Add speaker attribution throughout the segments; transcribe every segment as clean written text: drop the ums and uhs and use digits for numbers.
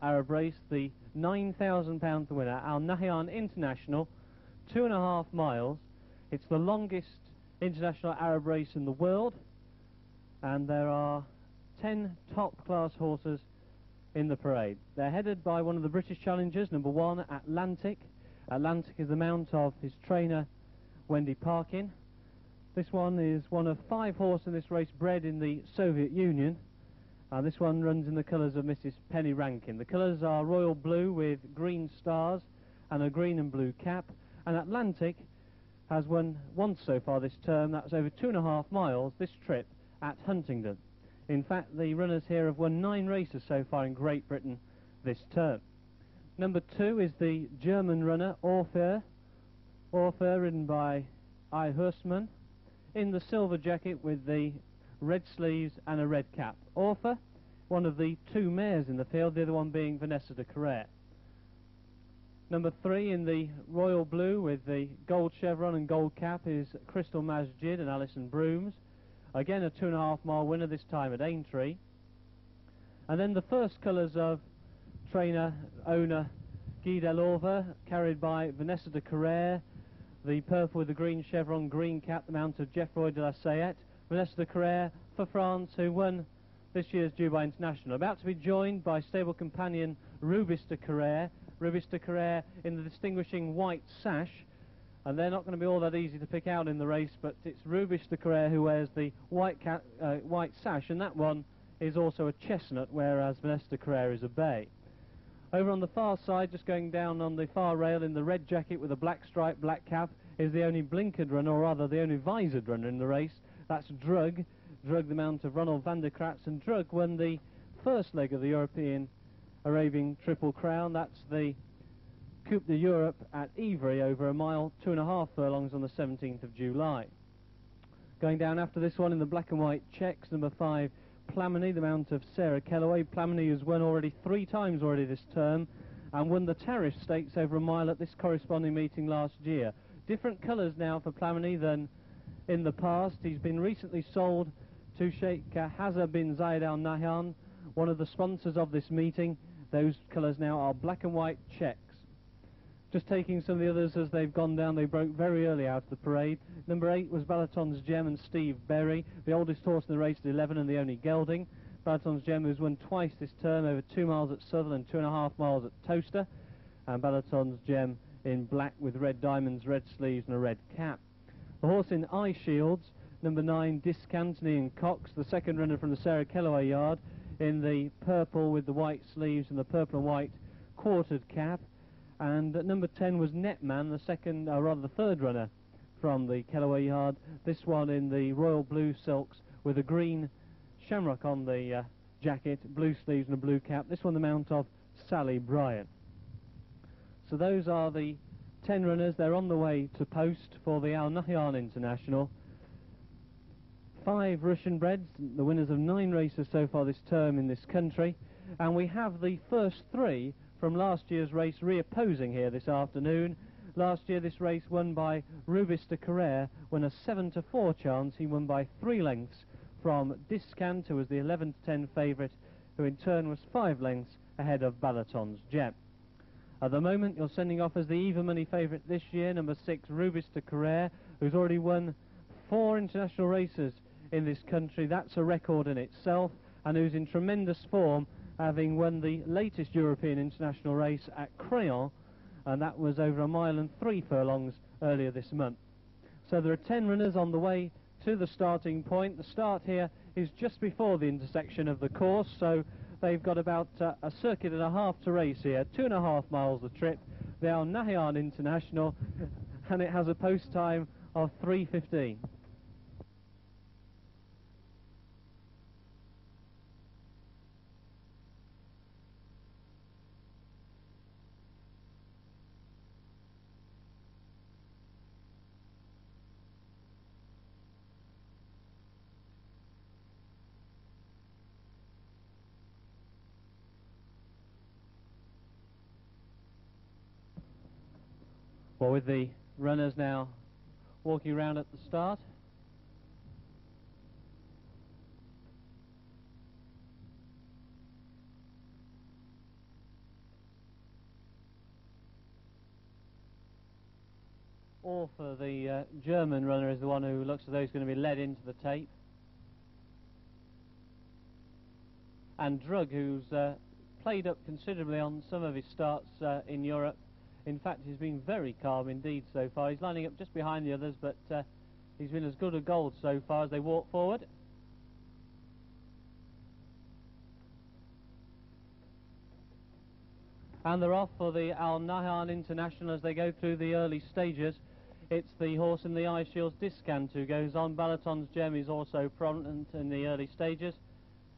Speaker 1: Arab race, the £9,000 winner, Al Nahyan International, 2.5 miles. It's the longest international Arab race in the world, and there are 10 top-class horses in the parade. They're headed by one of the British challengers, number 1, Atlantic. Atlantic is the mount of his trainer, Wendy Parkin. This one is one of 5 horses in this race bred in the Soviet Union. This one runs in the colours of Mrs. Penny Rankin. The colours are royal blue with green stars and a green and blue cap. And Atlantic has won once so far this term. That's over 2.5 miles this trip at Huntingdon. In fact, the runners here have won 9 races so far in Great Britain this term. Number 2 is the German runner Orfer. Orfer, ridden by I. Hurstman, in the silver jacket with the red sleeves and a red cap. Orfer, one of the 2 mares in the field, the other one being Vanessa de Carrere. Number 3 in the royal blue with the gold chevron and gold cap is Crystal Masjid and Alison Brooms. Again a 2.5 mile winner, this time at Aintree. And then the first colours of trainer, owner Guy Delorva, carried by Vanessa de Carrere. The purple with the green chevron, green cap, the mount of Geoffroy de la Sayette. Vanessa de Carrere for France, who won this year's Dubai International. About to be joined by stable companion Rubis de Carrere. Rubis de Carrere in the distinguishing white sash. And they're not going to be all that easy to pick out in the race, but it's Rubis de Carrere who wears the white sash, and that one is also a chestnut, whereas Vanessa de Carrere is a bay. Over on the far side, just going down on the far rail in the red jacket with a black stripe, black cap, is the only blinkered runner, or rather the only visored runner in the race. That's Drug. Drug, the mount of Ronald van der Kratz, and Drug won the first leg of the European Arabian Triple Crown. That's the Coupe de Europe at Ivry, over a mile, 2.5 furlongs on the 17th of July. Going down after this one in the black and white checks, number 5, Plamini, the mount of Sarah Kellaway. Plamini has won already 3 times already this term, and won the Tariff Stakes over a mile at this corresponding meeting last year. Different colours now for Plamini than in the past. He's been recently sold to Sheikh Hazza bin Zayed Al Nahyan, one of the sponsors of this meeting. Those colours now are black and white checks. Just taking some of the others as they've gone down, they broke very early out of the parade. Number 8 was Balaton's Gem and Steve Berry, the oldest horse in the race at 11 and the only gelding. Balaton's Gem, who's won twice this term, over 2 miles at Sutherland, 2.5 miles at Toaster. And Balaton's Gem in black with red diamonds, red sleeves and a red cap. The horse in eye shields, number 9, Discantony and Cox, the second runner from the Sarah Kellaway yard, in the purple with the white sleeves and the purple and white quartered cap. And number 10 was Netman, the second, or rather the third runner from the Kellaway yard. This one in the royal blue silks with a green shamrock on the jacket, blue sleeves and a blue cap. This one the mount of Sally Bryan. So those are the 10 runners. They're on the way to post for the Al Nahyan International. 5 Russian breds, the winners of 9 races so far this term in this country. And we have the first 3 from last year's race reopposing here this afternoon. Last year this race won by Rubis de Carrere, won a 7-4 chance. He won by 3 lengths from Discant, who was the 11-10 favourite, who in turn was 5 lengths ahead of Balaton's Gem. At the moment you're sending off as the even money favourite this year, number 6 Rubis de Carrere, who's already won 4 international races in this country. That's a record in itself, and who's in tremendous form, having won the latest European international race at Crayon, and that was over a mile and 3 furlongs earlier this month. So there are 10 runners on the way to the starting point. The start here is just before the intersection of the course, so they've got about a circuit and a half to race here. 2.5 miles the trip. They are Nahyan International, and it has a post time of 3:15. Well, with the runners now walking around at the start. Orfer, the German runner, is the one who looks as though he's going to be led into the tape. And Drug, who's played up considerably on some of his starts in Europe. In fact, he's been very calm indeed so far. He's lining up just behind the others, but he's been as good a gold so far as they walk forward. And they're off for the Al Nahyan International as they go through the early stages. It's the horse in the Eye Shields Discount who goes on. Balaton's Gem is also prominent in the early stages.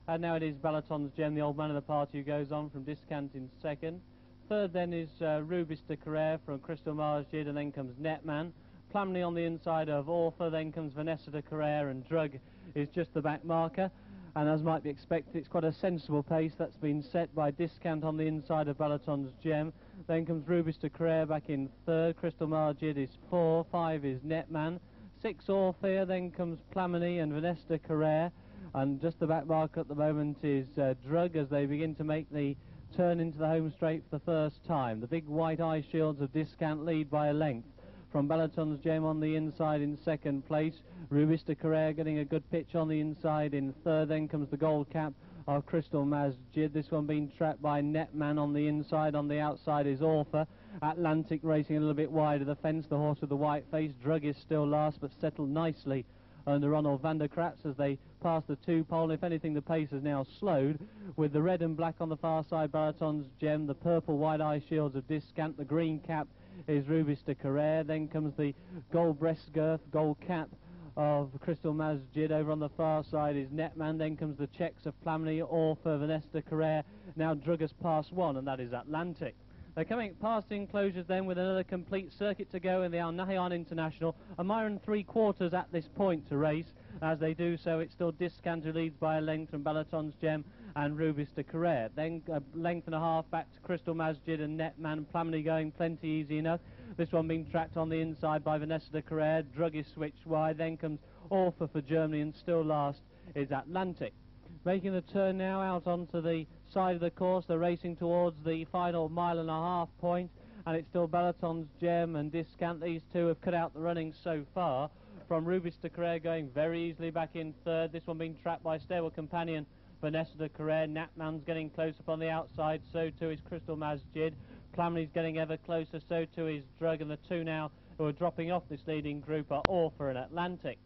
Speaker 1: And now it is Balaton's Gem, the old man of the party, who goes on from Discount in second. Third then is Rubis de Carrere from Crystal Masjid, and then comes Netman. Plumley on the inside of Orfer, then comes Vanessa de Carrere, and Drug is just the back marker. And as might be expected, it's quite a sensible pace that's been set by Discount on the inside of Balaton's Gem. Then comes Rubis de Carrere back in third. Crystal Masjid is 4. 5 is Netman. 6 Orpheus, then comes Plamini and Vanessa de Carrere. And just the back marker at the moment is Drug as they begin to make the turn into the home straight for the first time. The big white eye shields of Discount lead by a length. From Balaton's Gem on the inside in second place. Rubis de Carrere getting a good pitch on the inside in third. Then comes the gold cap of Crystal Masjid. This one being trapped by Netman on the inside. On the outside is Orfer. Atlantic racing a little bit wide of the fence. The horse with the white face. Drug is still last but settled nicely under Ronald van der Kratz as they pass the 2 pole. If anything, the pace has now slowed with the red and black on the far side, Balaton's Gem, the purple white eye shields of Discount, the green cap is Rubis de Carrere, then comes the gold breast girth, gold cap of Crystal Masjid. Over on the far side is Netman, then comes the checks of Plamini, Orfer, Vanessa de Carrere. Now Drug has passed one, and that is Atlantic. They're coming past the enclosures then with another complete circuit to go in the Al Nahyan International. A mile and 3/4 at this point to race. As they do so, it's still Discount who leads by a length from Balaton's Gem and Rubis de Carrere. Then a length and a half back to Crystal Masjid and Netman. Plamini going plenty easy enough. This one being tracked on the inside by Vanessa de Carrere. Drug is switched wide. Then comes Orfer for Germany, and still last is Atlantic. Making the turn now out onto the side of the course. They're racing towards the final mile and a half point, and it's still Balaton's Gem and Discount. These two have cut out the running so far. From Rubis de Carrere going very easily back in third. This one being trapped by stable companion Vanessa de Carrere. Natman's getting close up on the outside, so too is Crystal Masjid. Plamini's getting ever closer, so too is Drug, and the two now who are dropping off this leading group are Orfer and Atlantic.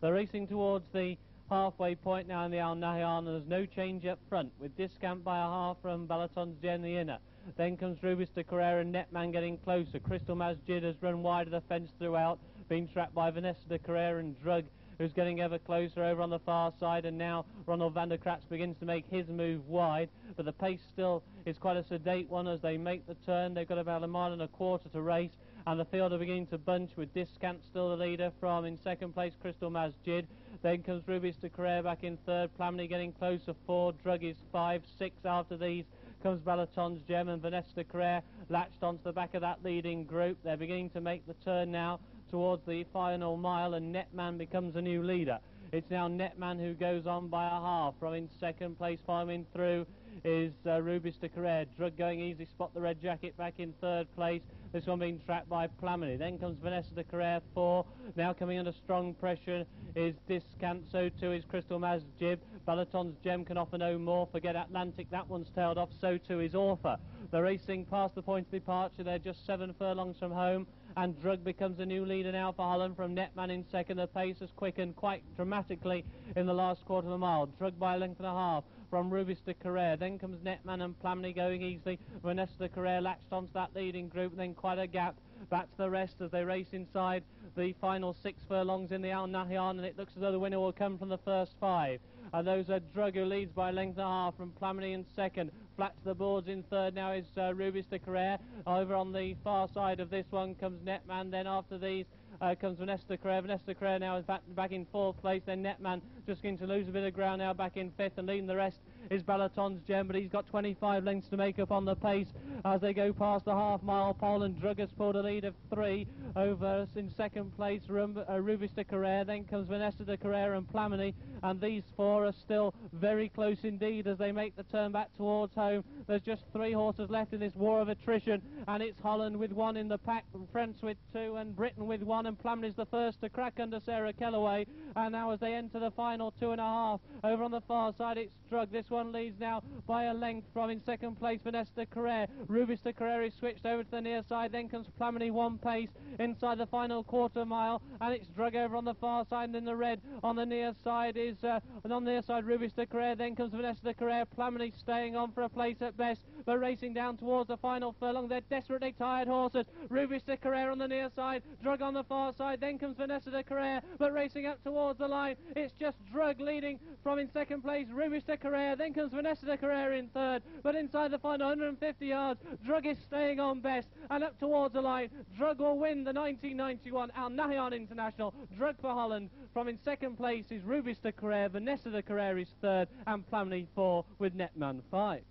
Speaker 1: They're racing towards the halfway point now in the Al Nahyan, and there's no change up front, with Discount by a half from Balaton's Gem the inner. Then comes Rubis de Carrere and Netman getting closer. Crystal Masjid has run wide of the fence throughout, being trapped by Vanessa de Carrere and Drug, who's getting ever closer over on the far side, and now Ronald van der Kratz begins to make his move wide, but the pace still is quite a sedate one as they make the turn. They've got about a mile and a quarter to race, and the field are beginning to bunch, with Discount still the leader from in second place Crystal Masjid. Then comes Rubis de Carrere back in third. Plamini getting closer, 4. Drug is 5. 6 after these comes Balaton's Gem, and Vanessa de Carrere latched onto the back of that leading group. They're beginning to make the turn now towards the final mile, and Netman becomes a new leader. It's now Netman who goes on by a half. From in second place, following through is Rubis de Carrere. Drug going easy, spot the red jacket back in third place. This one being tracked by Plamini. Then comes Vanessa de Carrere, 4. Now coming under strong pressure is Discount, so too is Crystal Masjid. Balaton's Gem can offer no more. Forget Atlantic, that one's tailed off, so too is Orfer. They're racing past the point of departure. They're just 7 furlongs from home, and Drug becomes a new leader now for Holland from Netman in second. The pace has quickened quite dramatically in the last quarter of a mile. Drug by a length and a half from Rubis de Carrere. Then comes Netman and Plamini going easily. Vanessa de Carrere latched onto that leading group, and then quite a gap back to the rest as they race inside the final 6 furlongs in the Al Nahyan, and it looks as though the winner will come from the first 5. And those are Drug, who leads by a length and a half from Plamini in second. Flat to the boards in third now is Rubis de Carrere. Over on the far side of this one comes Netman. Then after these comes Vanessa de Carrere. Vanessa de Carrere now is back in fourth place. Then Netman just going to lose a bit of ground now, back in fifth, and leading the rest is Balaton's Gem, but he's got 25 lengths to make up on the pace as they go past the half-mile pole, and Drug has pulled a lead of 3 over us. In second place, Rubis de Carrere, then comes Vanessa de Carrere and Plamini, and these 4 are still very close indeed as they make the turn back towards home. There's just 3 horses left in this war of attrition, and it's Holland with 1 in the pack, France with 2, and Britain with 1, and Plamini's the first to crack under Sarah Kellaway. And now as they enter the final 2.5, over on the far side it's Drug. This one leads now by a length from, in second place, Vanessa de Carrere. Rubis de Carrere is switched over to the near side, then comes Plamini 1 pace inside the final quarter mile, and it's Drug over on the far side, and in the red on the near side is on the near side Rubis de Carrere, then comes Vanessa de Carrere. Plamini staying on for a place at best, but racing down towards the final furlong. They're desperately tired horses. Rubis de Carrere on the near side, Drug on the far side, then comes Vanessa de Carrere, but racing up towards the line it's just Drug leading from, in second place, Rubis de Carrere, then comes Vanessa de Carrere in third, but inside the final 150 yards Drug is staying on best, and up towards the line Drug will win the 1991 Al Nahyan International. Drug for Holland. From, in second place is Rubis de Carrere, Vanessa de Carrere is third, and Plamini 4 with Netman 5.